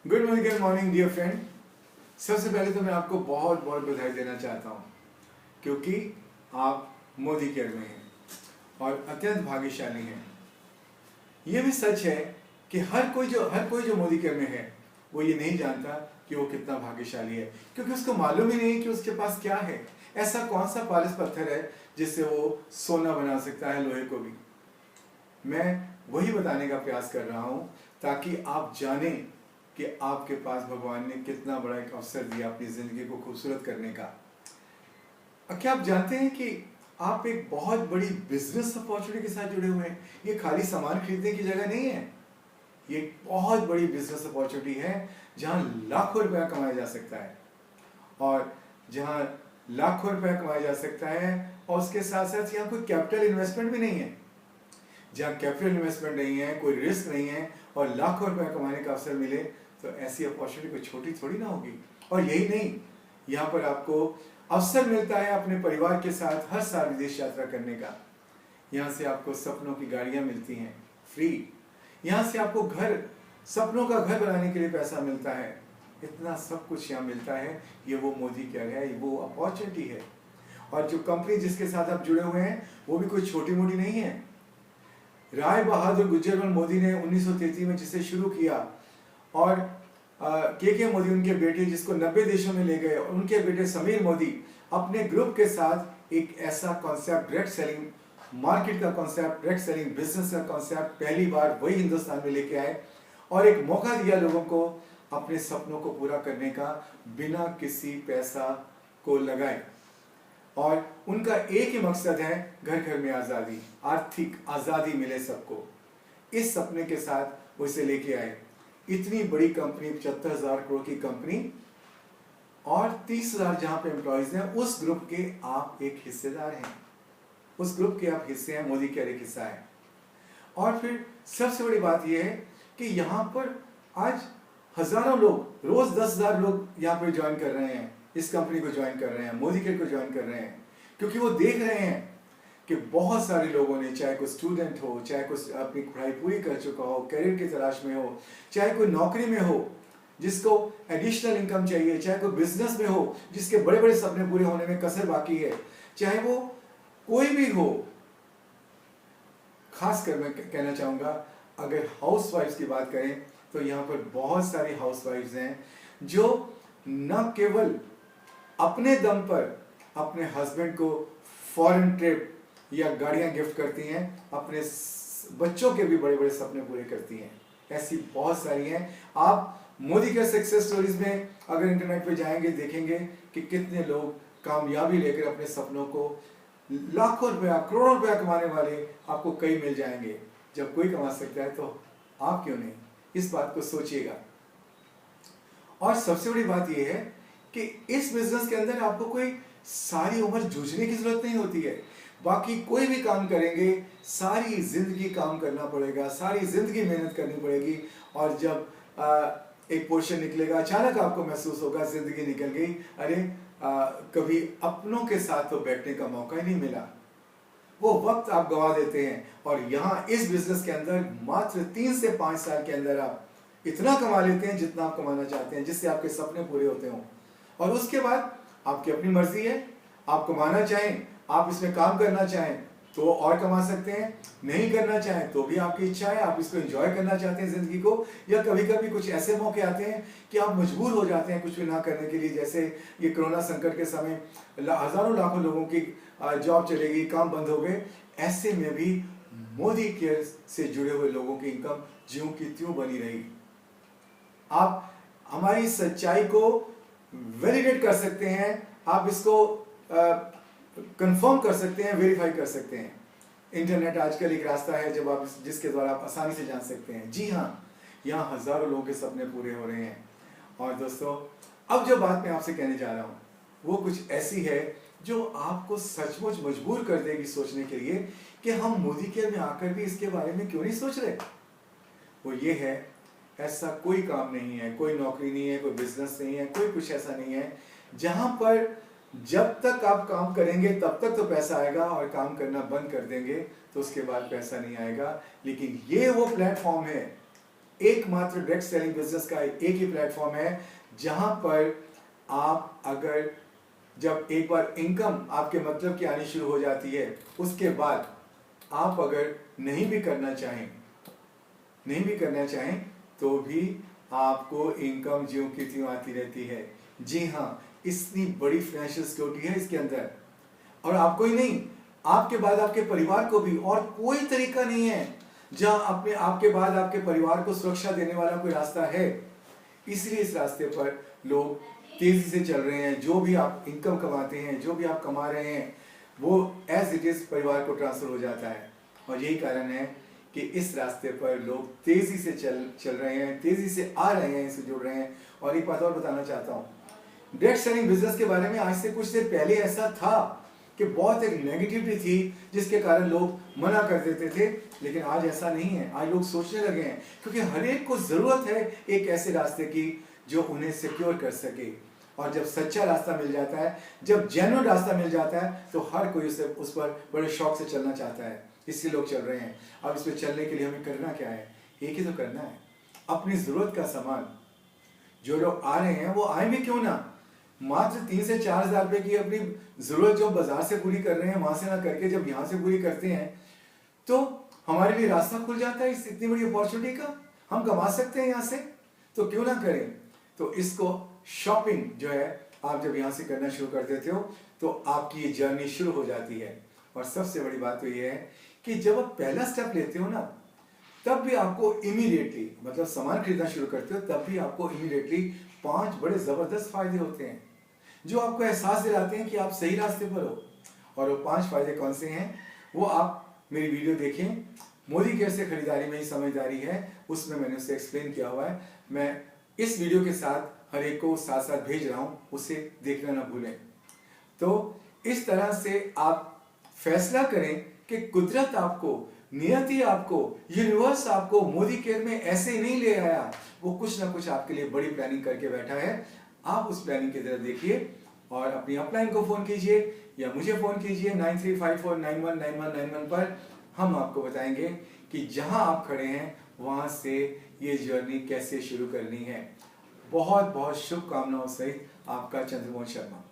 Good morning dear friend. सबसे पहले तो मैं आपको बहुत बहुत बधाई देना चाहता हूँ क्योंकि आप मोदी केयर में हैं और अत्यंत भाग्यशाली हैं। ये भी सच है कि हर कोई जो मोदी केयर में है वो ये नहीं जानता कि वो कितना भाग्यशाली है, क्योंकि उसको मालूम ही नहीं कि उसके पास क्या है। ऐसा कौन सा पालिश पत्थर है जिससे वो सोना बना सकता है, लोहे को भी। मैं वही बताने का प्रयास कर रहा हूँ ताकि आप जानें कि आपके पास भगवान ने कितना बड़ा एक अवसर दिया अपनी जिंदगी को खूबसूरत करने का। क्या आप जानते हैं कि आप एक बहुत बड़ी बिजनेस अपॉर्चुनिटी के साथ जुड़े हुए हैं। ये खाली सामान खरीदने की जगह नहीं है, ये एक बहुत बड़ी बिजनेस अपॉर्चुनिटी है जहां लाखों रुपया कमाया जा सकता है। और जहां लाखों रुपया कमाया जा सकता है और उसके साथ साथ यहाँ कोई कैपिटल इन्वेस्टमेंट भी नहीं है। जहाँ कैपिटल इन्वेस्टमेंट नहीं है, कोई रिस्क नहीं है और लाखों रुपया कमाने का अवसर मिले, तो ऐसी अपॉर्चुनिटी कोई छोटी थोड़ी ना होगी। और यही नहीं, यहाँ पर आपको अवसर मिलता है अपने परिवार के साथ हर साल विदेश यात्रा करने का। यहाँ से आपको सपनों की गाड़ियाँ मिलती हैं फ्री। यहाँ से आपको सपनों का घर बनाने के लिए पैसा मिलता है। इतना सब कुछ यहाँ मिलता है। ये वो मोदी केयर है, ये वो अपॉर्चुनिटी है। और जो कंपनी जिसके साथ आप जुड़े हुए हैं वो भी कोई छोटी मोटी नहीं है। राय बहादुर गुजरलाल मोदी ने 1933 में जिसे शुरू किया और के मोदी उनके बेटे, जिसको 90 देशों में ले गए, और उनके बेटे समीर मोदी अपने ग्रुप के साथ एक ऐसा कॉन्सेप्ट, डायरेक्ट सेलिंग मार्केट का कॉन्सेप्ट, डायरेक्ट सेलिंग बिजनेस का कॉन्सेप्ट पहली बार वही हिंदुस्तान में लेके आए और एक मौका दिया लोगों को अपने सपनों को पूरा करने का बिना किसी पैसा को लगाए। और उनका एक ही मकसद है, घर घर में आजादी, आर्थिक आजादी मिले सबको। इस सपने के साथ वो इसे लेके आए। इतनी बड़ी कंपनी, 75,000 करोड़ की कंपनी और 30,000 जहां पे एम्प्लॉइज हैं, उस ग्रुप के आप एक हिस्सेदार हैं, उस ग्रुप के आप हिस्से हैं, मोदी केयर एक हिस्सा है। और फिर सबसे बड़ी बात यह है कि यहाँ पर आज हजारों लोग, रोज 10,000 लोग यहाँ पर ज्वाइन कर रहे हैं, इस कंपनी को ज्वाइन कर रहे हैं, मोदी केयर को ज्वाइन कर रहे हैं, क्योंकि वो देख रहे हैं कि बहुत सारे लोगों ने, चाहे कोई स्टूडेंट हो, चाहे कोई अपनी पढ़ाई पूरी कर चुका हो, करियर की तलाश में हो, चाहे कोई नौकरी में हो जिसको एडिशनल इनकम चाहिए, चाहे कोई बिजनेस में हो जिसके बड़े बड़े सपने पूरे होने में कसर बाकी है, चाहे वो कोई भी हो। खासकर मैं कहना चाहूंगा, अगर हाउसवाइफ्स की बात करें तो यहाँ पर बहुत सारी हाउसवाइफ्स हैं जो न केवल अपने दम पर अपने हस्बैंड को फॉरेन ट्रिप या गाड़ियां गिफ्ट करती हैं, अपने बच्चों के भी बड़े बड़े सपने पूरे करती हैं। ऐसी बहुत सारी हैं। आप मोदी के सक्सेस स्टोरीज में अगर इंटरनेट पे जाएंगे, देखेंगे कि कितने लोग कामयाबी लेकर अपने सपनों को, लाखों रुपया, करोड़ों रुपया कमाने वाले आपको कई मिल जाएंगे। जब कोई कमा सकता है तो आप क्यों नहीं? इस बात को सोचिएगा। और सबसे बड़ी बात यह है कि इस बिजनेस के अंदर आपको कोई सारी उम्र जूझने की जरूरत नहीं होती है। बाकी कोई भी काम करेंगे, सारी जिंदगी काम करना पड़ेगा, सारी जिंदगी मेहनत करनी पड़ेगी। और जब एक पोर्शन निकलेगा, अचानक आपको महसूस होगा जिंदगी निकल गई, अरे कभी अपनों के साथ तो बैठने का मौका ही नहीं मिला। वो वक्त आप गवा देते हैं। और यहाँ इस बिजनेस के अंदर मात्र 3 से 5 साल के अंदर आप इतना कमा लेते हैं जितना आप कमाना चाहते हैं, जिससे आपके सपने पूरे होते हों। और उसके बाद आपकी अपनी मर्जी है, आप कमाना चाहें, आप इसमें काम करना चाहें तो और कमा सकते हैं, नहीं करना चाहें तो भी आपकी इच्छा है, आप इसको एंजॉय करना चाहते हैं जिंदगी को। या कभी कभी कुछ ऐसे मौके आते हैं कि आप मजबूर हो जाते हैं कुछ भी ना करने के लिए, जैसे ये कोरोना संकट के समय हजारों लाखों लोगों की जॉब चलेगी, काम बंद हो गए। ऐसे में भी मोदी केयर से जुड़े हुए लोगों की इनकम ज्यों की त्यों बनी रही। आप हमारी सच्चाई को वैलिडेट कर सकते हैं, आप इसको कंफर्म कर सकते हैं, वेरीफाई कर सकते हैं। इंटरनेट आजकल एक रास्ता है जब आप जिसके द्वारा आप आसानी से जान सकते हैं। जी हाँ, यहाँ हजारों लोगों के सपने पूरे हो रहे हैं। और दोस्तों, अब जो बात मैं आपसे कहने जा रहा हूँ वो कुछ ऐसी है जो आपको सचमुच मजबूर कर देगी सोचने के लिए कि हम मोदी केयर में आकर भी इसके बारे में क्यों नहीं सोच रहे। वो ये है, ऐसा कोई काम नहीं है, कोई नौकरी नहीं है, कोई बिजनेस नहीं है, कोई कुछ ऐसा नहीं है जहां पर जब तक आप काम करेंगे तब तक तो पैसा आएगा और काम करना बंद कर देंगे तो उसके बाद पैसा नहीं आएगा। लेकिन ये वो प्लेटफॉर्म है एकमात्र डायरेक्ट सेलिंग बिजनेस का एक ही प्लेटफॉर्म है जहां पर आप अगर जब एक बार इनकम आपके मतलब की आनी शुरू हो जाती है, उसके बाद आप अगर नहीं भी करना चाहें तो भी आपको इनकम ज्यों की त्यों आती रहती है। जी हाँ, इतनी बड़ी फाइनेंशियल सिक्योरिटी है इसके अंदर। और आपको ही नहीं, आपके बाद आपके परिवार को भी। और कोई तरीका नहीं है जहां अपने आपके बाद आपके परिवार को सुरक्षा देने वाला कोई रास्ता है। इसलिए इस रास्ते पर लोग तेजी से चल रहे हैं। जो भी आप इनकम कमाते हैं, जो भी आप कमा रहे हैं, वो एज इट इज परिवार को ट्रांसफर हो जाता है। और यही कारण है कि इस रास्ते पर लोग तेजी से चल रहे हैं, तेजी से आ रहे हैं, इससे जुड़ रहे हैं। और एक बात और बताना चाहता हूँ, डायरेक्ट सेलिंग बिजनेस के बारे में आज से कुछ देर पहले ऐसा था कि बहुत एक नेगेटिविटी थी जिसके कारण लोग मना कर देते थे, लेकिन आज ऐसा नहीं है। आज लोग सोचने लगे हैं, क्योंकि हर एक को जरूरत है एक ऐसे रास्ते की जो उन्हें सिक्योर कर सके। और जब सच्चा रास्ता मिल जाता है, जब जेन्युइन रास्ता मिल जाता है, तो हर कोई उस पर बड़े शौक से चलना चाहता है। इसलिए लोग चल रहे हैं। अब इस पर चलने के लिए हमें करना क्या है? एक ही तो करना है, अपनी जरूरत का सामान। जो लोग आ रहे हैं वो आए भी क्यों ना, मात्र 3 से 4 हजार रुपए की अपनी जरूरत जो बाजार से पूरी कर रहे हैं, वहां से ना करके जब यहां से पूरी करते हैं तो हमारे लिए रास्ता खुल जाता है इस इतनी बड़ी अपॉर्चुनिटी का। हम कमा सकते हैं यहां से, तो क्यों ना करें। तो इसको शॉपिंग जो है, आप जब यहां से करना शुरू कर देते हो तो आपकी ये जर्नी शुरू हो जाती है। और सबसे बड़ी बात तो ये है कि जब आप पहला स्टेप लेते हो ना, तब भी आपको इमीडिएटली, मतलब सामान खरीदना शुरू करते हो, तब भी आपको इमीडिएटली 5 बड़े जबरदस्त फायदे होते हैं जो आपको एहसास दिलाते हैं कि आप सही रास्ते पर हो। और वो 5 फायदे कौन से हैं, वो आप मेरी वीडियो देखें। मोदी केयर से खरीदारी में ही समझदारी है, उसमें मैंने उसे एक्सप्लेन किया हुआ है। मैं इस वीडियो के साथ हर एक को साथ साथ भेज रहा हूं, उसे देखना ना भूलें। तो इस तरह से आप फैसला करें कि कुदरत आपको, नियति आपको, यूनिवर्स आपको मोदी केयर में ऐसे ही नहीं ले आया। वो कुछ ना कुछ आपके लिए बड़ी प्लानिंग करके बैठा है। आप उस प्लानिंग की तरफ देखिए और अपनी अपलाइन को फोन कीजिए या मुझे फोन कीजिए 9354919191 पर। हम आपको बताएंगे कि जहां आप खड़े हैं वहां से ये जर्नी कैसे शुरू करनी है। बहुत बहुत शुभकामनाओं सहित आपका चंद्रमोहन शर्मा।